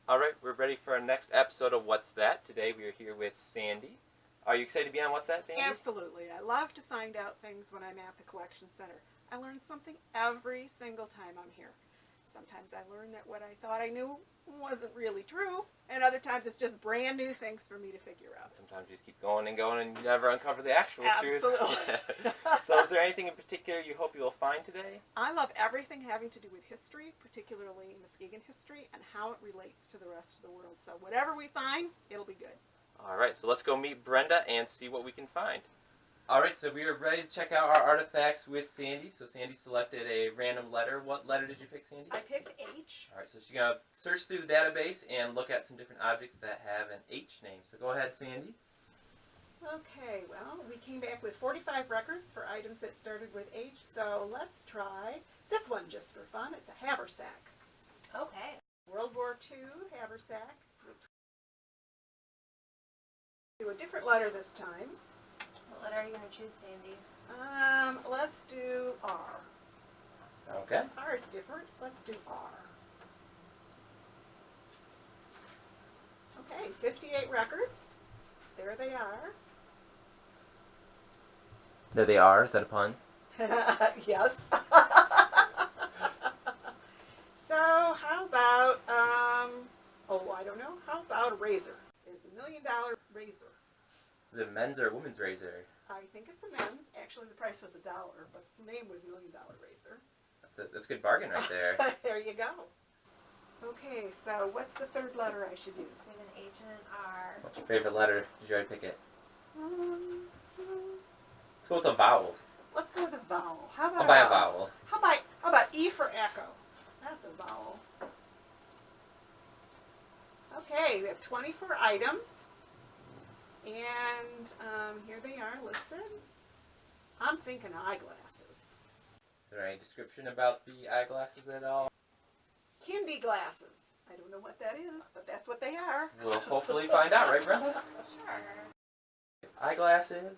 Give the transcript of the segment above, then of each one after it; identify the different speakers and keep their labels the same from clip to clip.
Speaker 1: All right, we're ready for our next episode of What's That? Today we are here with Sandy. Are you excited to be on What's That, Sandy?
Speaker 2: Absolutely. I love to find out things when I'm at the collection center. I learn something every single time I'm here. Sometimes I learn that what I thought I knew wasn't really true, and other times it's just brand new things for me to figure out.
Speaker 1: Sometimes you just keep going and going and you never uncover the actual truth.
Speaker 2: Absolutely.
Speaker 1: So is there anything in particular you hope you will find today?
Speaker 2: I love everything having to do with history, particularly Muskegon history, and how it relates to the rest of the world. So whatever we find, it'll be good.
Speaker 1: All right, so let's go meet Brenda and see what we can find. All right, so we are ready to check out our artifacts with Sandy. So Sandy selected a random letter. What letter did you pick, Sandy?
Speaker 2: I picked H.
Speaker 1: All right, so she's going to search through the database and look at some different objects that have an H name. So go ahead, Sandy.
Speaker 2: Okay, well, we came back with 45 records for items that started with H, so let's try this one just for fun. It's a Haversack.
Speaker 3: Okay.
Speaker 2: World War II Haversack. Do a different letter this time.
Speaker 3: What letter are you going to choose, Sandy?
Speaker 2: Let's do R.
Speaker 1: Okay.
Speaker 2: R is different. Let's do R. Okay, 58 records. There they are.
Speaker 1: There they are. Is that a pun?
Speaker 2: Yes. So how about, I don't know. How about a razor? It's $1 million razor.
Speaker 1: Is it a men's or a women's razor?
Speaker 2: I think it's a men's. Actually, the price was $1, but the name was $1 Million Razor.
Speaker 1: That's a good bargain right there.
Speaker 2: There you go. Okay, so what's the third letter I should use?
Speaker 3: We have an H and an R.
Speaker 1: What's your favorite letter? Did you already pick it? Let's go with a vowel.
Speaker 2: Let's go with a vowel. How about
Speaker 1: I'll buy a vowel.
Speaker 2: How about E for echo? That's a vowel. Okay, we have 24 items. And here they are listed. I'm thinking eyeglasses.
Speaker 1: Is there any description about the eyeglasses at all?
Speaker 2: Can be glasses. I don't know what that is, but that's what they are.
Speaker 1: We'll hopefully find out, right, Brenda?
Speaker 3: Sure.
Speaker 1: Eyeglasses,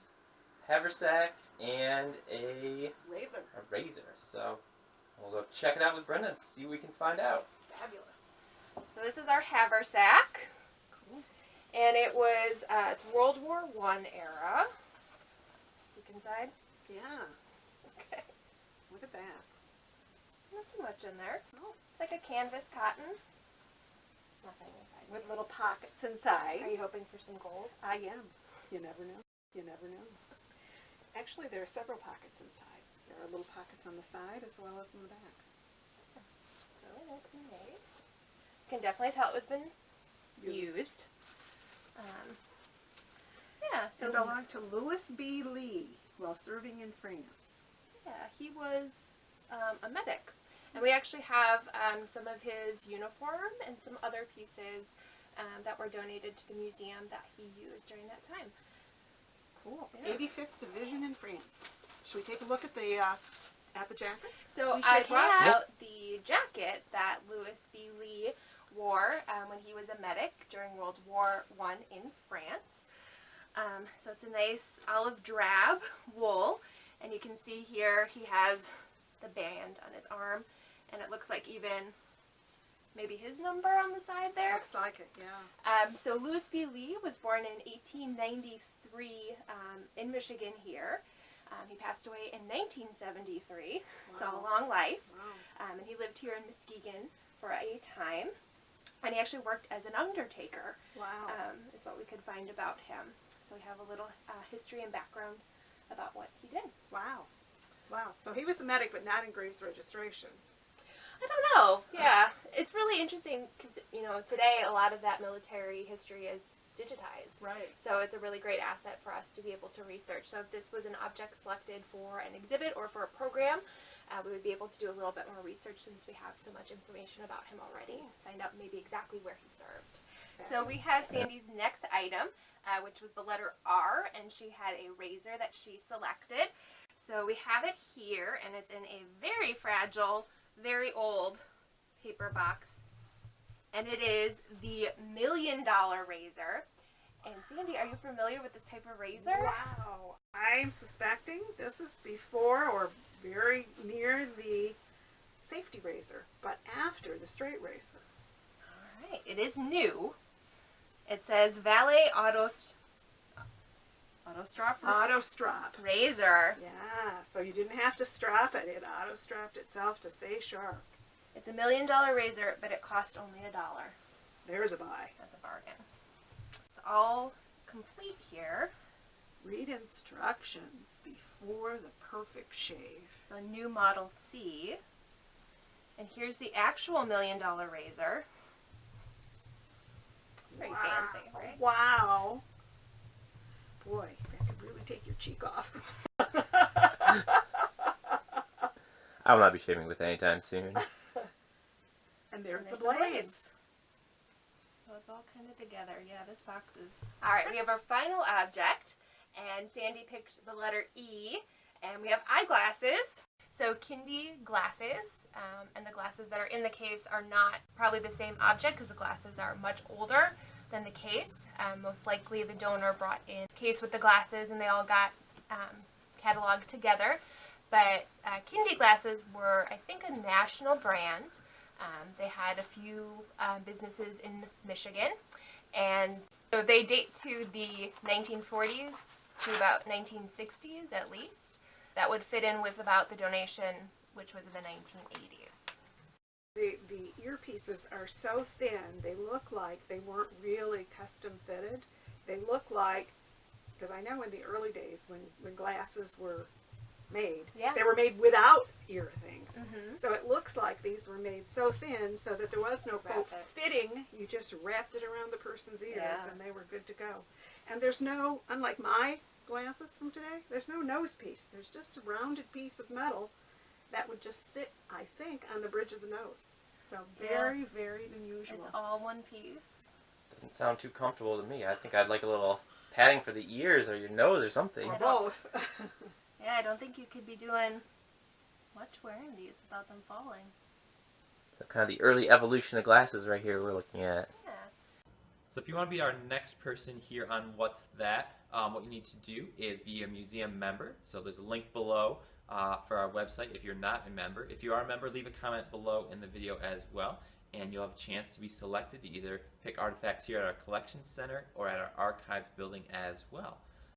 Speaker 1: haversack, and a razor. So we'll go check it out with Brenda and see what we can find out.
Speaker 2: Fabulous.
Speaker 3: So this is our Haversack.
Speaker 2: Cool.
Speaker 3: And it was, it's World War I era. Look inside.
Speaker 2: Yeah.
Speaker 3: Okay.
Speaker 2: Look at that.
Speaker 3: Not too much in there.
Speaker 2: Oh.
Speaker 3: It's like a canvas cotton. Nothing inside.
Speaker 2: With little pockets inside.
Speaker 3: Are you hoping for some gold?
Speaker 2: I am. You never know. You never know. Actually, there are several pockets inside. There are little pockets on the side as well as in the back.
Speaker 3: Really nicely made. You can definitely tell it was been used. Yeah, so
Speaker 2: It belonged to Louis B. Lee while serving in France.
Speaker 3: yeah, he was a medic. And we actually have some of his uniform and some other pieces that were donated to the museum that he used during that time.
Speaker 2: Cool.
Speaker 3: Yeah.
Speaker 2: 85th Division in France. Should we take a look at the jacket?
Speaker 3: So
Speaker 2: We
Speaker 3: I
Speaker 2: should brought-
Speaker 3: have the jacket that Louis B. Lee wore when he was a medic during World War I in France. So it's a nice olive drab wool, and you can see here he has the band on his arm, and it looks like even maybe his number on the side there.
Speaker 2: Looks like it, yeah.
Speaker 3: So Louis B. Lee was born in 1893 in Michigan here. He passed away in 1973, so a
Speaker 2: Wow.
Speaker 3: long life.
Speaker 2: Wow.
Speaker 3: And he lived here in Muskegon for a time. And he actually worked as an undertaker,
Speaker 2: Wow.
Speaker 3: is what we could find about him. So we have a little history and background about what he did.
Speaker 2: Wow. Wow. So he was a medic, but not in Graves registration.
Speaker 3: I don't know. Yeah. It's really interesting because, today a lot of that military history is digitized.
Speaker 2: Right.
Speaker 3: So it's a really great asset for us to be able to research. So if this was an object selected for an exhibit or for a program, we would be able to do a little bit more research since we have so much information about him already. Find out maybe exactly where he served. So we have Sandy's next item, which was the letter R, and she had a razor that she selected. So we have it here, and it's in a very fragile, very old paper box. And it is the $1 Million Razor. And Sandy, are you familiar with this type of razor?
Speaker 2: Wow. I'm suspecting this is before or very near the safety razor, but after the straight razor.
Speaker 3: Alright, it is new. It says Valet Auto-Strop razor.
Speaker 2: Yeah, so you didn't have to strap it. It auto-strapped itself to stay sharp.
Speaker 3: It's $1 million razor, but it cost only $1.
Speaker 2: There's a buy.
Speaker 3: That's a bargain. It's all complete here.
Speaker 2: Read instructions before the perfect shave.
Speaker 3: It's a new Model C. And here's the actual $1 million razor. It's very fancy, right?
Speaker 2: Wow. Boy, that could really take your cheek off.
Speaker 1: I will not be shaving with anytime soon.
Speaker 2: And there's the
Speaker 3: the
Speaker 2: blades.
Speaker 3: So it's all kind of together. Yeah, this box is... Alright, we have our final object. And Sandy picked the letter E. And we have eyeglasses. So Kindy glasses. And the glasses that are in the case are not probably the same object because the glasses are much older than the case. Most likely the donor brought in a case with the glasses and they all got cataloged together. But Kindy glasses were, I think, a national brand. They had a few businesses in Michigan. And so they date to the 1940s to about 1960s at least. That would fit in with about the donation, which was in the 1980s.
Speaker 2: The earpieces are so thin, they look like they weren't really custom fitted. They look like, because I know in the early days when glasses were made, they were made without ear things. So it looks like these were made so thin so that there was no quote fitting. You just wrapped it around the person's ears and they were good to go. And there's no, unlike my glasses from today, there's no nose piece. There's just a rounded piece of metal that would just sit, I think, on the bridge of the nose. So very, very unusual.
Speaker 3: It's all one piece.
Speaker 1: Doesn't sound too comfortable to me. I think I'd like a little padding for the ears or your nose or something.
Speaker 2: Or both.
Speaker 3: Yeah, I don't think you could be doing much wearing these without them falling.
Speaker 1: So kind of the early evolution of glasses right here we're looking at.
Speaker 3: Yeah.
Speaker 1: So if you want to be our next person here on What's That, what you need to do is be a museum member. So there's a link below for our website if you're not a member. If you are a member, leave a comment below in the video as well, and you'll have a chance to be selected to either pick artifacts here at our collection center or at our archives building as well.